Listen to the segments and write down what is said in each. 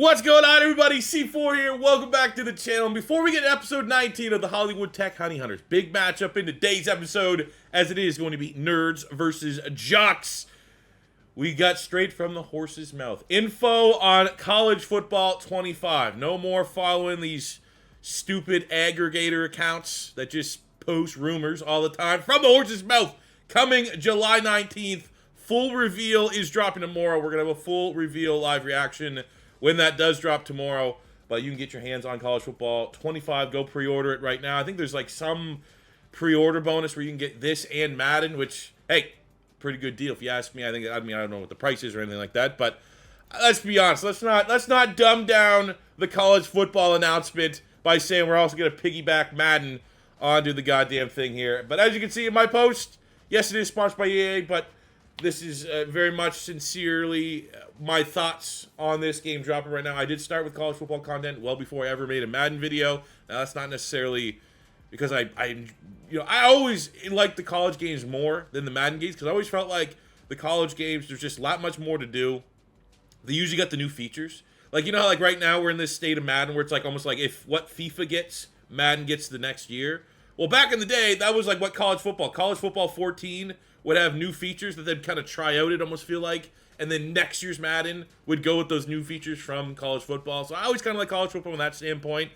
What's going on, everybody? C4 here. Welcome back to the channel. And before we get to episode 19 of the Hollywood Tech Honey Hunters, big matchup in today's episode, as it is going to be Nerds versus Jocks. We got straight from the horse's mouth info on college football 25. No more following these stupid aggregator accounts that just post rumors all the time. From the horse's mouth, coming July 19th. Full reveal is dropping tomorrow. We're going to have a full reveal live reaction when that does drop tomorrow. But you can get your hands on college football 25. Go pre-order it right now. I think there's like some pre-order bonus where you can get this and Madden, which, hey, pretty good deal if you ask me. I don't know what the price is or anything like that. But let's be honest. Let's not dumb down the college football announcement by saying we're also going to piggyback Madden onto the goddamn thing here. But as you can see in my post, yes, it is sponsored by EA, but this is very much sincerely my thoughts on this game dropping right now. I did start with college football content well before I ever made a Madden video. Now, that's not necessarily because I always liked the college games more than the Madden games because I always felt like the college games, there's just a lot much more to do. They usually got the new features. Like, you know how like right now we're in this state of Madden where it's like almost like if what FIFA gets, Madden gets the next year. Well, back in the day, that was like what college football 14 would have new features that they'd kind of try out, it almost feel like. And then next year's Madden would go with those new features from college football. So I always kind of like college football from that standpoint.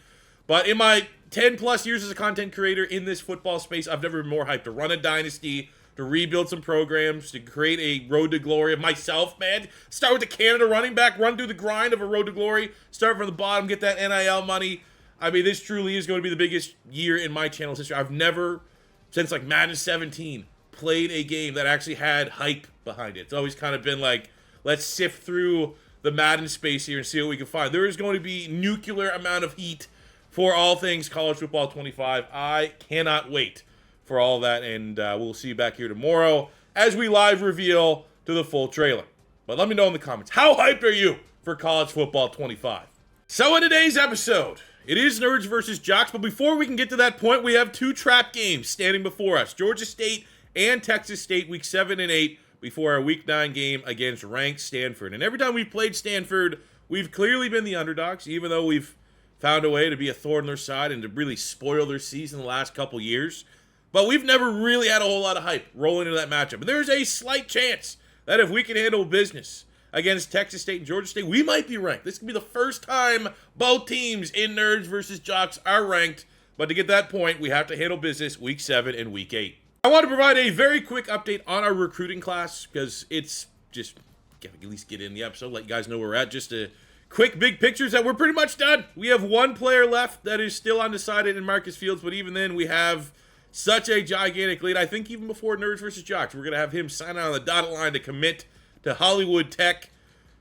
But in my 10 plus years as a content creator in this football space, I've never been more hyped to run a dynasty, to rebuild some programs, to create a road to glory of myself, man. Start with the Canada running back, run through the grind of a road to glory, start from the bottom, get that NIL money. I mean, this truly is going to be the biggest year in my channel's history. I've never, since like Madden 17, played a game that actually had hype behind it. It's always kind of been like, let's sift through the Madden space here and see what we can find. There is going to be nuclear amount of heat for all things college football 25. I cannot wait for all that, and we'll see you back here tomorrow as we live reveal to the full trailer. But let me know in the comments, how hyped are you for college football 25? So in today's episode, it is Nerds versus Jocks, but before we can get to that point, we have two trap games standing before us. Georgia State and Texas State, week 7 and 8, before our week 9 game against ranked Stanford. And every time we've played Stanford, we've clearly been the underdogs, even though we've found a way to be a thorn in their side and to really spoil their season the last couple years. But we've never really had a whole lot of hype rolling into that matchup. And there's a slight chance that if we can handle business against Texas State and Georgia State, we might be ranked. This could be the first time both teams in Nerds versus Jocks are ranked. But to get that point, we have to handle business week 7 and week 8. I want to provide a very quick update on our recruiting class because it's just, at least get in the episode, let you guys know where we're at. Just a quick big pictures that we're pretty much done. We have one player left that is still undecided in Marcus Fields, but even then we have such a gigantic lead. I think even before Nerds versus Jocks, we're going to have him sign out on the dotted line to commit to Hollywood Tech.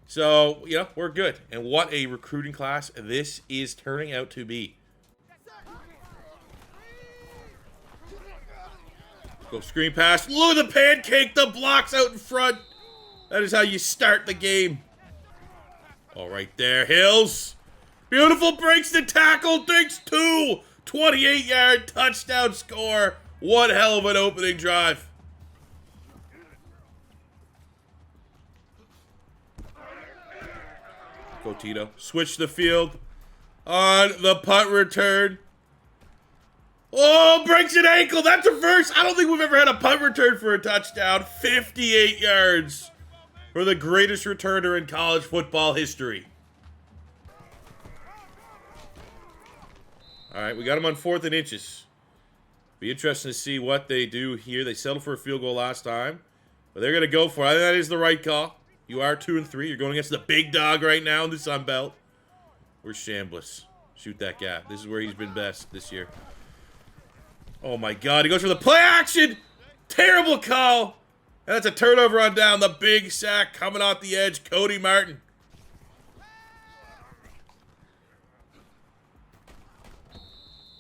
So, we're good. And what a recruiting class this is turning out to be. Go screen pass. Look at the pancake. The blocks out in front. That is how you start the game. All right there, Hills. Beautiful, breaks the tackle. Thinks 2. 28-yard touchdown score. One hell of an opening drive. Go Tito. Switch the field on the punt return. Oh, breaks an ankle. That's a first. I don't think we've ever had a punt return for a touchdown. 58 yards for the greatest returner in college football history. All right, we got him on 4th and inches. Be interesting to see what they do here. They settled for a field goal last time, but they're going to go for it. I think that is the right call. You are 2 and 3. You're going against the big dog right now in the Sun Belt. Where's Chambliss? Shoot that gap. This is where he's been best this year. Oh my God, he goes for the play action. Terrible call. And that's a turnover on down. The big sack coming off the edge. Cody Martin.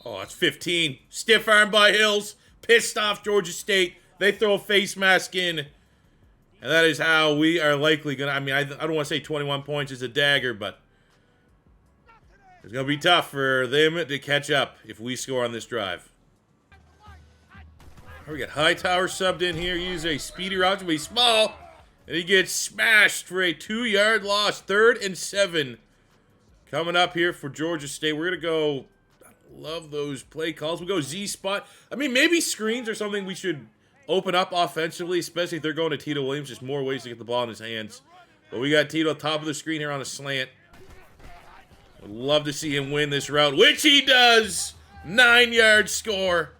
Oh, that's 15. Stiff arm by Hills. Pissed off Georgia State. They throw a face mask in. And that is how we are likely going to, I don't want to say 21 points is a dagger, but it's going to be tough for them to catch up if we score on this drive. We got Hightower subbed in here. He's a speedy route, but he's small. And he gets smashed for a 2-yard loss. 3rd and 7 Coming up here for Georgia State, we're going to go, I love those play calls. We'll go Z-spot. I mean, maybe screens are something we should open up offensively, especially if they're going to Tito Williams. Just more ways to get the ball in his hands. But we got Tito top of the screen here on a slant. Would love to see him win this route, which he does. 9-yard score.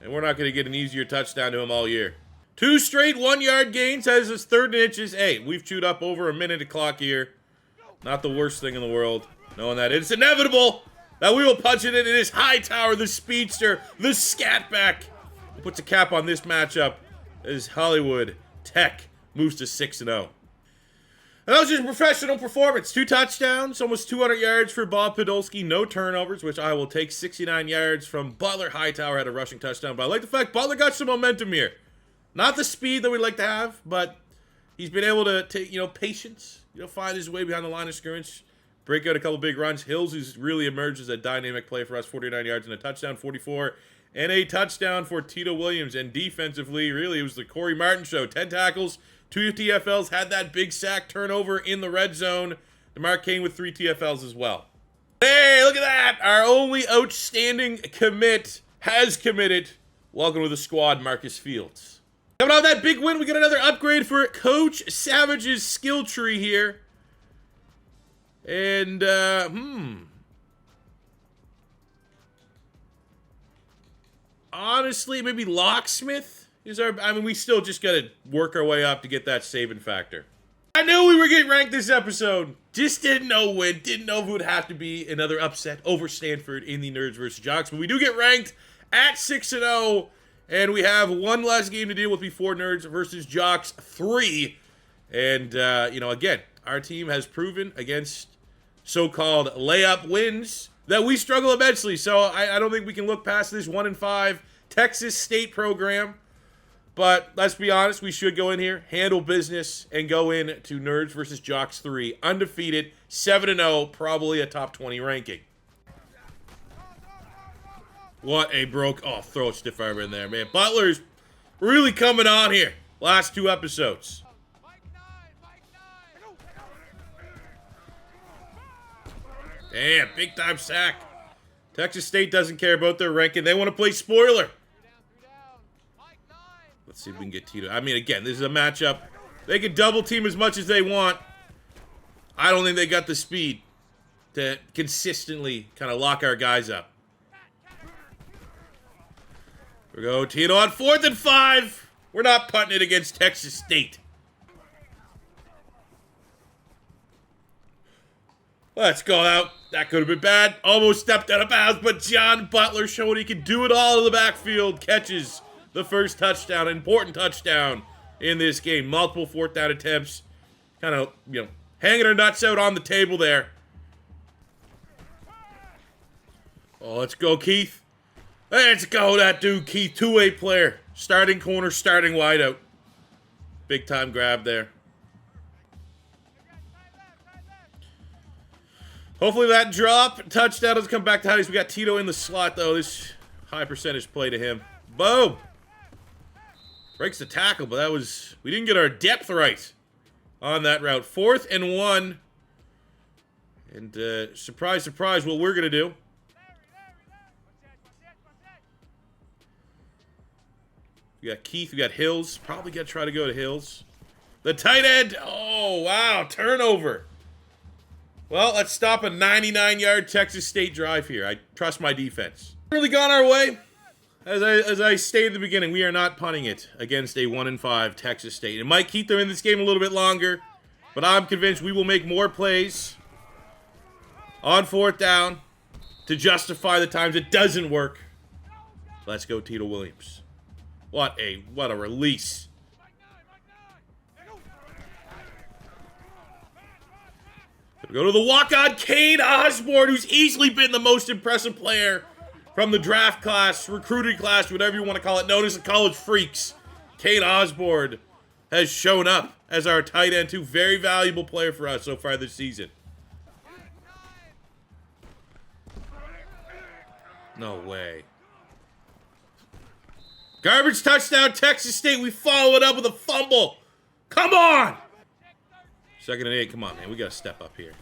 And we're not going to get an easier touchdown to him all year. 2 straight 1-yard gains as his 3rd and inches. Hey, we've chewed up over a minute of clock here. Not the worst thing in the world. Knowing that it's inevitable that we will punch it in. It is Hightower, the speedster, the scatback. Who puts a cap on this matchup as Hollywood Tech moves to 6-0. And that was just a professional performance. 2 touchdowns, almost 200 yards for Bob Podolsky. No turnovers, which I will take. 69 yards from Butler. Hightower had a rushing touchdown. But I like the fact Butler got some momentum here. Not the speed that we'd like to have, but he's been able to take, patience. Find his way behind the line of scrimmage. Break out a couple big runs. Hills, who's really emerged as a dynamic play for us. 49 yards and a touchdown. 44 and a touchdown for Tito Williams. And defensively, really, it was the Corey Martin show. 10 tackles. 2 TFLs, had that big sack turnover in the red zone. DeMar Kane with 3 TFLs as well. Hey, look at that. Our only outstanding commit has committed. Welcome to the squad, Marcus Fields. Coming out of that big win, we got another upgrade for Coach Savage's skill tree here. And, honestly, maybe Locksmith? We still just got to work our way up to get that saving factor. I knew we were getting ranked this episode. Just didn't know when. Didn't know if it would have to be another upset over Stanford in the Nerds versus Jocks. But we do get ranked at 6-0. And we have one last game to deal with before Nerds versus Jocks 3. And, again, our team has proven against so-called layup wins that we struggle immensely. So I don't think we can look past this 1-5 Texas State program. But let's be honest, we should go in here, handle business, and go in to Nerds versus Jocks 3. Undefeated, 7-0, probably a top 20 ranking. What a throw a stiff arm in there, man. Butler's really coming on here. Last 2 episodes. Damn, big time sack. Texas State doesn't care about their ranking. They want to play spoiler. Let's see if we can get Tito. I mean, again, this is a matchup. They can double team as much as they want. I don't think they got the speed to consistently kind of lock our guys up. Here we go. Tito on 4th and 5. We're not punting it against Texas State. Let's go out. That could have been bad. Almost stepped out of bounds, but John Butler showed he can do it all in the backfield. Catches the first touchdown, important touchdown in this game. Multiple 4th down attempts. Kind of, hanging our nuts out on the table there. Oh, let's go, Keith. Let's go, that dude, Keith. 2-way player. Starting corner, starting wide out. Big time grab there. Hopefully that drop touchdown doesn't come back to Hotties. We got Tito in the slot, though. This high percentage play to him. Boom. Breaks the tackle, but we didn't get our depth right on that route. 4th and 1. And surprise, surprise, what we're going to do. We got Keith, we got Hills. Probably got to try to go to Hills. The tight end. Oh, wow, turnover. Well, let's stop a 99-yard Texas State drive here. I trust my defense. Really gone our way. As I stated at the beginning, we are not punting it against a 1-5 Texas State. It might keep them in this game a little bit longer, but I'm convinced we will make more plays on 4th down to justify the times it doesn't work. Let's go, Tito Williams. What a release. We go to the walk-on, Kane Osborne, who's easily been the most impressive player from the draft class, recruiting class, whatever you want to call it, known as the College Freaks. Kane Osborne has shown up as our tight end, too. Very valuable player for us so far this season. No way. Garbage touchdown, Texas State. We follow it up with a fumble. Come on! 2nd and 8. Come on, man. We got to step up here.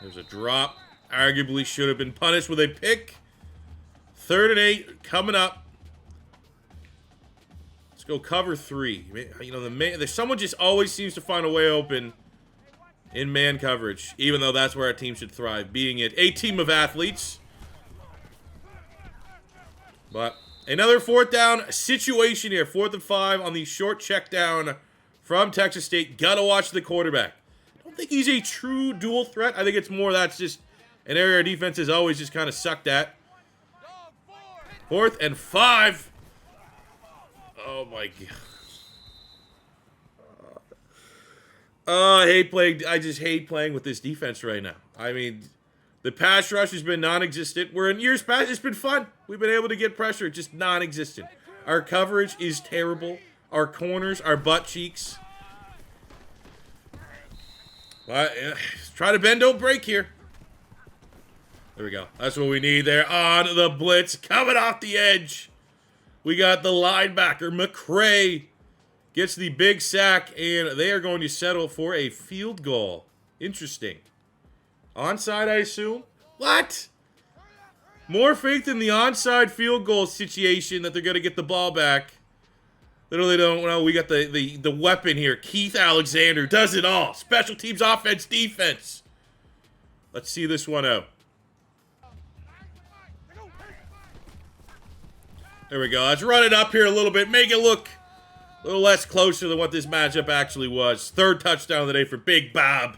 There's a drop. Arguably should have been punished with a pick. 3rd and 8 coming up. Let's go cover 3. You know, someone just always seems to find a way open in man coverage, even though that's where our team should thrive, being it a team of athletes. But another 4th down situation here. 4th and 5 on the short check down from Texas State. Gotta watch the quarterback. I don't think he's a true dual threat. I think it's more that's just an area our defense has always just kind of sucked at. 4th and 5. Oh my god. I just hate playing with this defense right now. I mean, the pass rush has been non-existent. Where in years past, it's been fun. We've been able to get pressure, just non-existent. Our coverage is terrible. Our corners are butt cheeks. But, try to bend, don't break here. There we go. That's what we need there on the blitz. Coming off the edge. We got the linebacker, McCray. Gets the big sack, and they are going to settle for a field goal. Interesting. Onside, I assume? What? More faith in the onside field goal situation that they're going to get the ball back. Little they don't know, we got the weapon here. Keith Alexander does it all. Special teams, offense, defense. Let's see this one out. There we go. Let's run it up here a little bit. Make it look a little less closer than what this matchup actually was. 3rd touchdown of the day for Big Bob.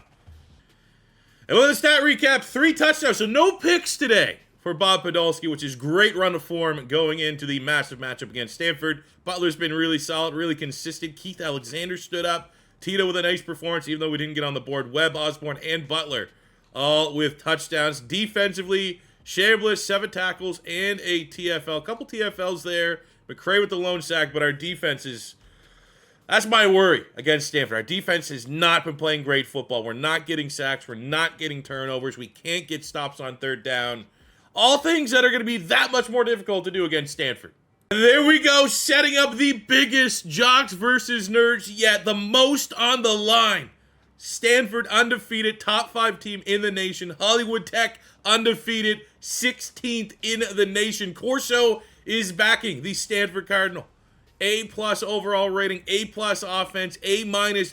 And with the stat recap, 3 touchdowns. So no picks today for Bob Podolsky, which is great run of form going into the massive matchup against Stanford. Butler's been really solid, really consistent. Keith Alexander stood up. Tito with a nice performance, even though we didn't get on the board. Webb, Osborne, and Butler all with touchdowns. Defensively, Chambliss, 7 tackles, and a TFL. A couple TFLs there. McCray with the lone sack, but our defense is... That's my worry against Stanford. Our defense has not been playing great football. We're not getting sacks. We're not getting turnovers. We can't get stops on 3rd down. All things that are going to be that much more difficult to do against Stanford. And there we go, setting up the biggest Jocks versus Nerds yet. The most on the line. Stanford undefeated, top 5 team in the nation. Hollywood Tech undefeated, 16th in the nation. Corso is backing the Stanford Cardinal. A+ overall rating, A+ offense, A-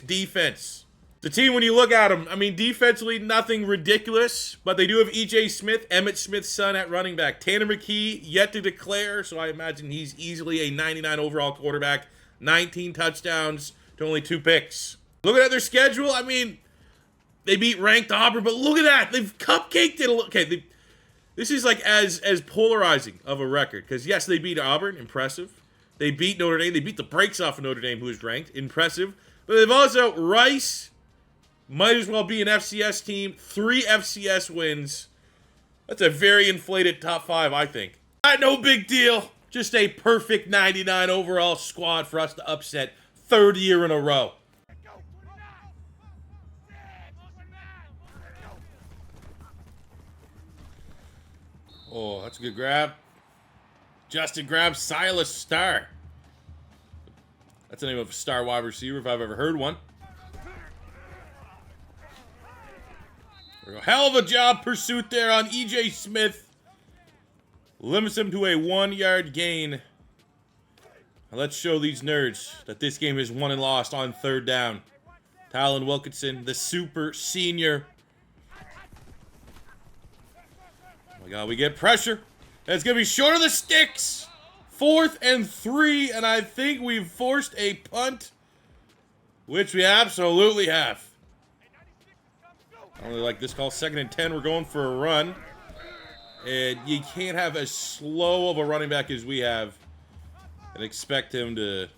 defense. The team, when you look at them, I mean, defensively, nothing ridiculous, but they do have E.J. Smith, Emmett Smith's son at running back. Tanner McKee, yet to declare, so I imagine he's easily a 99 overall quarterback. 19 touchdowns to only 2 picks. Looking at their schedule, I mean, they beat ranked Auburn, but look at that. They've cupcaked it. Okay, this is like as polarizing of a record, because yes, they beat Auburn, impressive. They beat Notre Dame. They beat the brakes off of Notre Dame, who is ranked. Impressive. But they've also, Rice might as well be an FCS team. 3 FCS wins. That's a very inflated top 5, I think. No big deal. Just a perfect 99 overall squad for us to upset 3rd year in a row. Oh, that's a good grab. Justin grabs Silas Starr. That's the name of a star wide receiver if I've ever heard one. Hell of a job pursuit there on E.J. Smith. Limits him to a 1-yard gain. Now let's show these nerds that this game is won and lost on 3rd down. Talon Wilkinson, the super senior. Oh my God, we get pressure. And it's going to be short of the sticks. 4th and 3, and I think we've forced a punt, which we absolutely have. I don't really like this call. 2nd and 10, we're going for a run. And you can't have as slow of a running back as we have and expect him to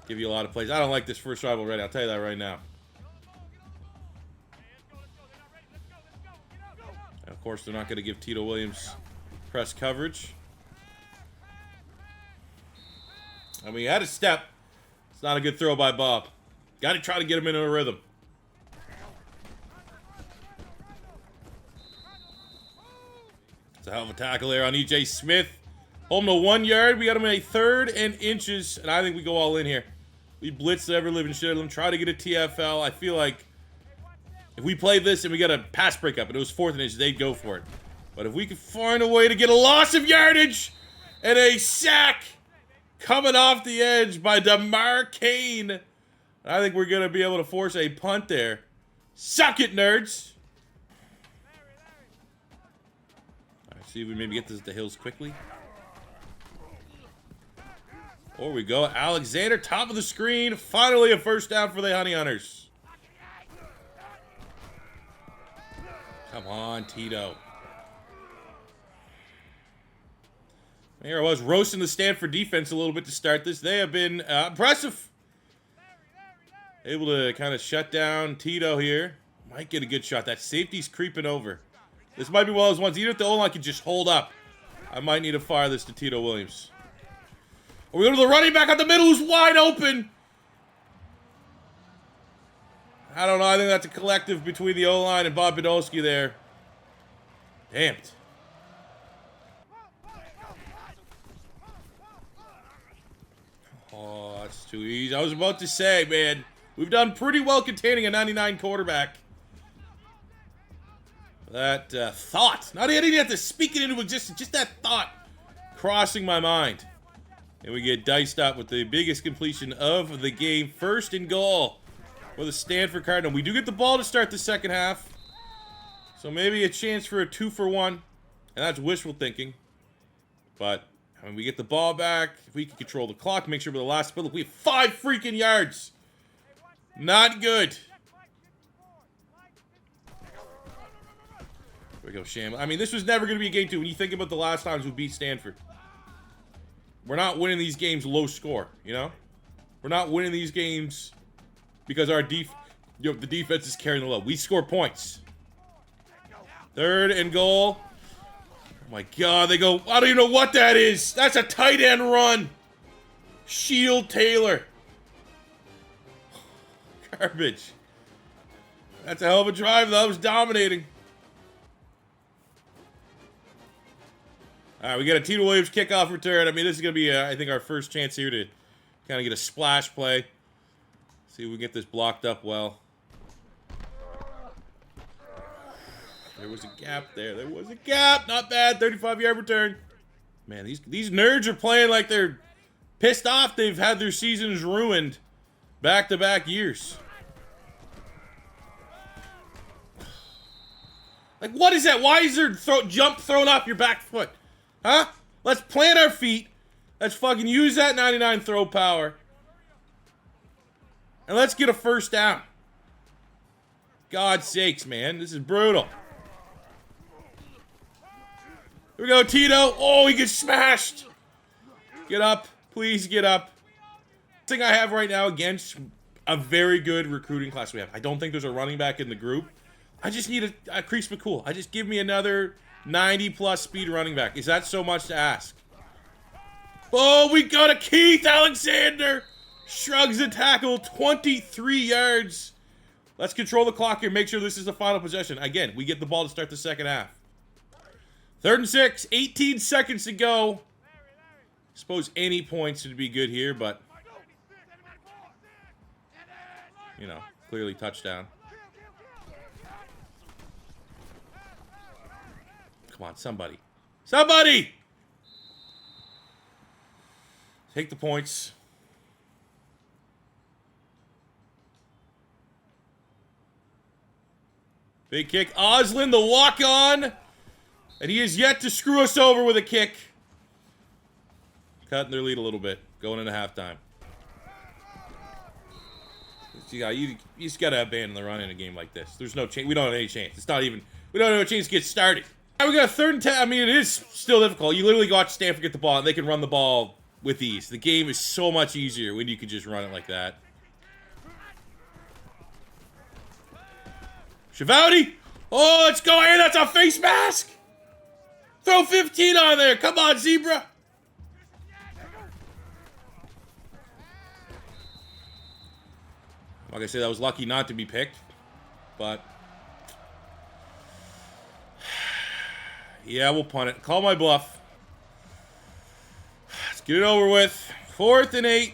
give you a lot of plays. I don't like this first drive already. I'll tell you that right now. And of course, they're not going to give Tito Williams press coverage. I mean, he had a step. It's not a good throw by Bob. Got to try to get him into a rhythm. It's a hell of a tackle there on E.J. Smith. Home to 1 yard. We got him a 3rd and inches, and I think we go all in here. We blitz the ever-living shit out of him. Try to get a TFL. I feel like If we played this and we got a pass breakup and it was 4th and inch, they'd go for it. But if we could find a way to get a loss of yardage and a sack coming off the edge by DeMar Kane, I think we're going to be able to force a punt there. Suck it, nerds. All right, see if we maybe get this at the hills quickly. There we go. Alexander, top of the screen. Finally a first down for the Honey Hunters. Come on, Tito. Here I was roasting the Stanford defense a little bit to start this. They have been impressive. Able to kind of shut down Tito here. Might get a good shot. That safety's creeping over. This might be one of those ones. Even if the O-line can just hold up, I might need to fire this to Tito Williams. We go to the running back up the middle who's wide open. I don't know. I think that's a collective between the O-line and Bob Podolsky there. Damn it. Oh, that's too easy. I was about to say, man, we've done pretty well containing a 99 quarterback. That thought. Not even have to speak it into existence. Just that thought crossing my mind. And we get diced up with the biggest completion of the game. 1st and goal for the Stanford Cardinal. We do get the ball to start the second half. So maybe a chance for a 2-for-1. And that's wishful thinking. But, I mean, we get the ball back. If we can control the clock, make sure we're the last split. We have 5 freaking yards. Not good. Here we go, Sham. I mean, this was never going to be a game 2. When you think about the last times we beat Stanford. We're not winning these games low score, you know? We're not winning these games because our the defense is carrying the load. We score points. 3rd and goal. Oh my God, they go, I don't even know what that is. That's a tight end run. Shield Taylor. Garbage. That's a hell of a drive, though. That was dominating. All right, we got a Tito Williams kickoff return. I mean, this is going to be, I think, our first chance here to kind of get a splash play. See if we can get this blocked up well. There was a gap there. There was a gap. Not bad. 35-yard return. Man, these nerds are playing like they're pissed off. They've had their seasons ruined back-to-back years. Like, what is that? Why is there jump thrown off your back foot? Huh? Let's plant our feet. Let's fucking use that 99 throw power. And let's get a first down. God's sakes, man. This is brutal. Here we go, Tito. Oh, he gets smashed. Get up. Please get up. The thing I have right now against a very good recruiting class we have. I don't think there's a running back in the group. I just need a Crease McCool. I just give me another 90-plus speed running back. Is that so much to ask? Oh, we got a Keith Alexander. Shrugs the tackle. 23 yards. Let's control the clock here. Make sure this is the final possession. Again, we get the ball to start the second half. 3rd and 6. 18 seconds to go. Suppose any points would be good here, but... you know, clearly touchdown. Come on, somebody. Somebody! Take the points. Big kick. Oslin, the walk-on. And he is yet to screw us over with a kick. Cutting their lead a little bit. Going into halftime. You just got to abandon the run in a game like this. There's no chance. We don't have any chance. It's not even... we don't have a chance to get started. We got a 3rd and 10. I mean, it is still difficult. You literally watch Stanford get the ball, and they can run the ball with ease. The game is so much easier when you can just run it like that. Shivouti. Oh, let's go. Hey, that's a face mask. Throw 15 on there. Come on, Zebra. Like I said, I was lucky not to be picked, but... yeah, we'll punt it. Call my bluff. Let's get it over with. 4th and 8.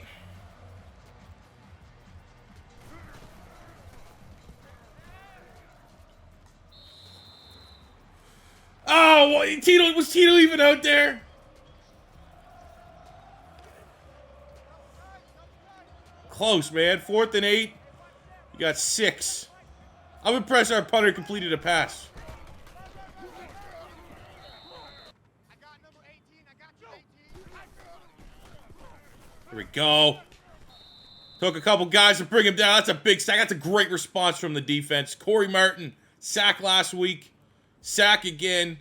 Oh, was Tito even out there? Close, man. 4th and 8. You got 6. I'm impressed our punter completed a pass. Here we go. Took a couple guys to bring him down. That's a big sack. That's a great response from the defense. Corey Martin, sack last week. Sack again.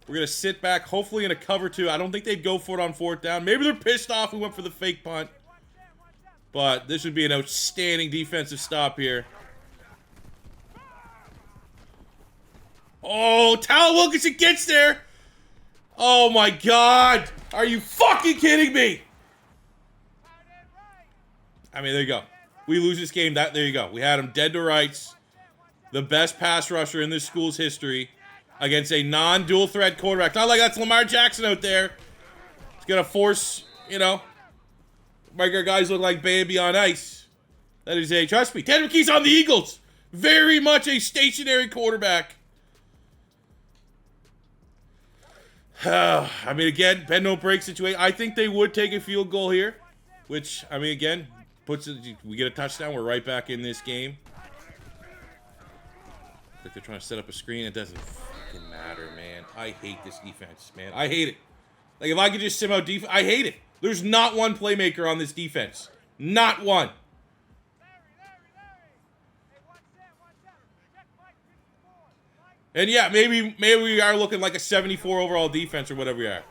We're going to sit back, hopefully in a cover 2. I don't think they'd go for it on 4th down. Maybe they're pissed off we went for the fake punt. But this would be an outstanding defensive stop here. Oh, Tyler Wilkinson gets there. Oh, my God. Are you fucking kidding me? I mean, there you go. We lose this game. There you go. We had him dead to rights. The best pass rusher in this school's history against a non-dual threat quarterback. Not like that's Lamar Jackson out there. It's going to force, you know, make our guys look like Bambi on ice. That is trust me, Tanner McKee's on the Eagles. Very much a stationary quarterback. I mean, again, bend don't break situation. I think they would take a field goal here, which, I mean, again, we get a touchdown. We're right back in this game. Like they're trying to set up a screen. It doesn't fucking matter, man. I hate this defense, man. I hate it. Like, if I could just sim out defense, I hate it. There's not one playmaker on this defense. Not one. And yeah, maybe we are looking like a 74 overall defense or whatever we are.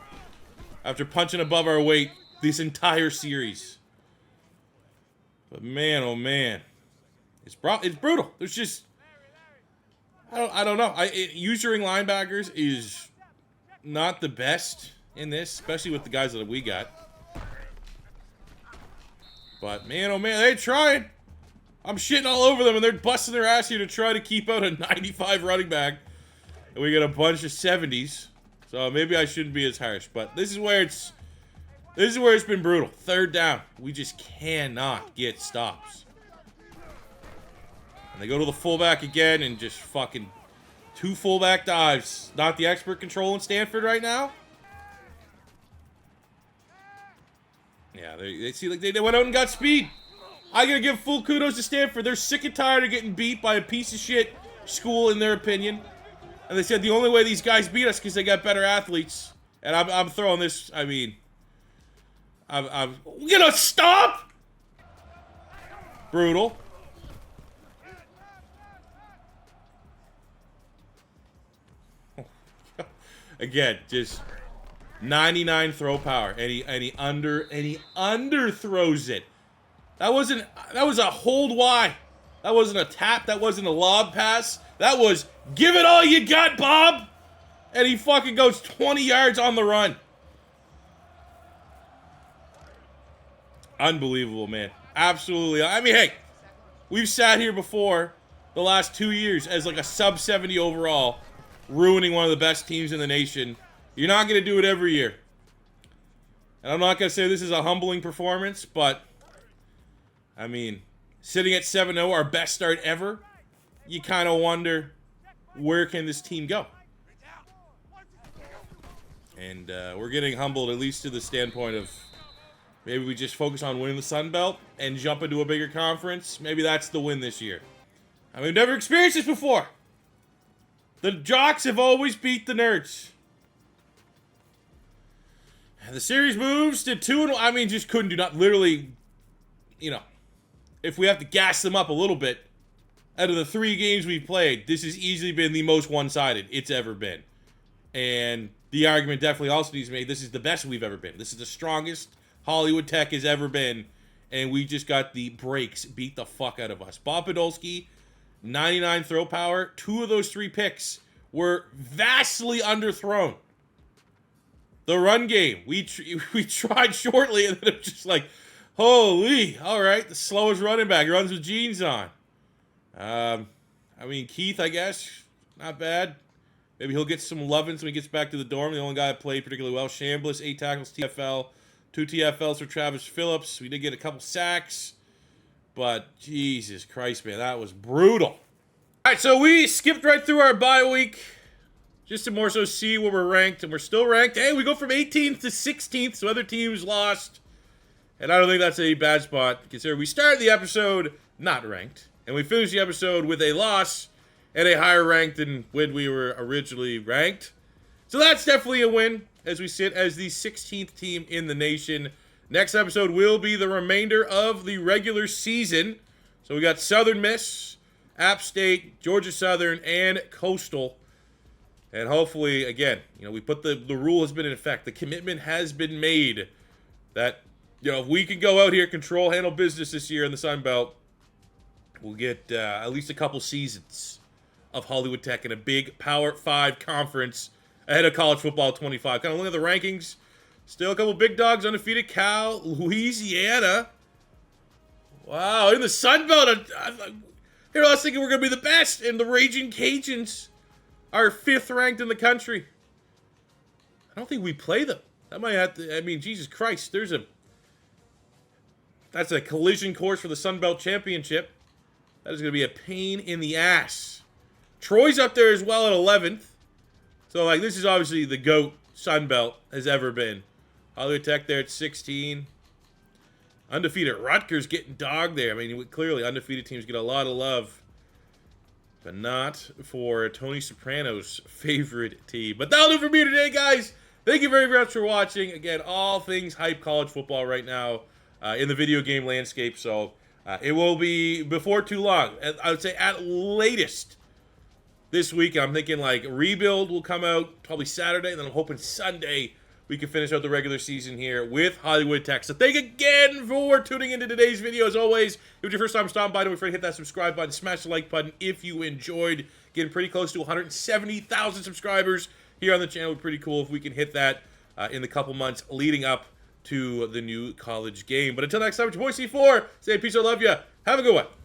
After punching above our weight this entire series. But man, oh man. It's brutal. There's just... I don't know. Usuring linebackers is not the best in this, especially with the guys that we got. But man, oh man, they're trying. I'm shitting all over them, and they're busting their ass here to try to keep out a 95 running back. And we got a bunch of 70s. So maybe I shouldn't be as harsh. But this is where it's been brutal. 3rd down. We just cannot get stops. And they go to the fullback again and just fucking 2 fullback dives. Not the expert control in Stanford right now. Yeah, they see like they went out and got speed. I gotta give full kudos to Stanford. They're sick and tired of getting beat by a piece of shit school, in their opinion. And they said the only way these guys beat us because they got better athletes. And I'm throwing this. I mean, I'm gonna stop. Brutal. Again, just 99 throw power, and he under throws it. That was a hold wide. That wasn't a tap. That wasn't a lob pass. That was give it all you got, Bob. And he fucking goes 20 yards on the run. Unbelievable, man. Absolutely. I mean, hey, we've sat here before the last 2 years as like a sub 70 overall, ruining one of the best teams in the nation. You're not going to do it every year. And I'm not going to say this is a humbling performance, but, I mean, sitting at 7-0, our best start ever, you kind of wonder, where can this team go? And we're getting humbled, at least to the standpoint of maybe we just focus on winning the Sun Belt and jump into a bigger conference. Maybe that's the win this year. I mean, we've never experienced this before. The Jocks have always beat the Nerds. And the series moves to 2-1. I mean, just couldn't do not literally, you know, if we have to gas them up a little bit, out of the 3 games we've played, this has easily been the most one-sided it's ever been. And the argument definitely also needs to be made, this is the best we've ever been. This is the strongest Hollywood Tech has ever been. And we just got the brakes beat the fuck out of us. Bob Podolsky, 99 throw power. 2 of those 3 picks were vastly underthrown. The run game, we tried shortly, and then it was just like, holy, all right, the slowest running back, runs with jeans on. I mean, Keith, I guess, not bad. Maybe he'll get some lovin's when he gets back to the dorm. The only guy that played particularly well. Chambliss, 8 tackles, TFL. 2 TFLs for Travis Phillips. We did get a couple sacks. But, Jesus Christ, man, that was brutal. All right, so we skipped right through our bye week. just to more so see where we're ranked, and we're still ranked. Hey, we go from 18th to 16th, so other teams lost. And I don't think that's a bad spot, considering we started the episode not ranked, and we finished the episode with a loss and a higher rank than when we were originally ranked. So that's definitely a win, as we sit as the 16th team in the nation. Next episode will be the remainder of the regular season. So we got Southern Miss, App State, Georgia Southern, and Coastal. And hopefully, again, we put the rule has been in effect. The commitment has been made that, if we can go out here, handle business this year in the Sun Belt, we'll get at least a couple seasons of Hollywood Tech in a big Power 5 conference ahead of College Football 25. Kind of look at the rankings. Still a couple big dogs undefeated. Cal, Louisiana. Wow, in the Sun Belt. Here I was thinking we're going to be the best, and the Raging Cajuns are 5th ranked in the country. I don't think we play them. That might have to, Jesus Christ, that's a collision course for the Sun Belt Championship. That is going to be a pain in the ass. Troy's up there as well at 11th. So, this is obviously the GOAT Sun Belt has ever been. Hollywood Tech there at 16. Undefeated Rutgers getting dogged there. Clearly undefeated teams get a lot of love. But not for Tony Soprano's favorite team. But that'll do for me today, guys. Thank you very much for watching. Again, all things hype college football right now in the video game landscape. So it will be before too long. I would say at latest this week. I'm thinking Rebuild will come out probably Saturday. And then I'm hoping Sunday we can finish out the regular season here with Hollywood Tech. So thank you again for tuning into today's video. As always, if it's your first time stopping by, don't forget to hit that subscribe button, smash the like button if you enjoyed. Getting pretty close to 170,000 subscribers here on the channel. Pretty cool if we can hit that in the couple months leading up to the new college game. But until next time, it's your boy C4. Say peace, I love you. Have a good one.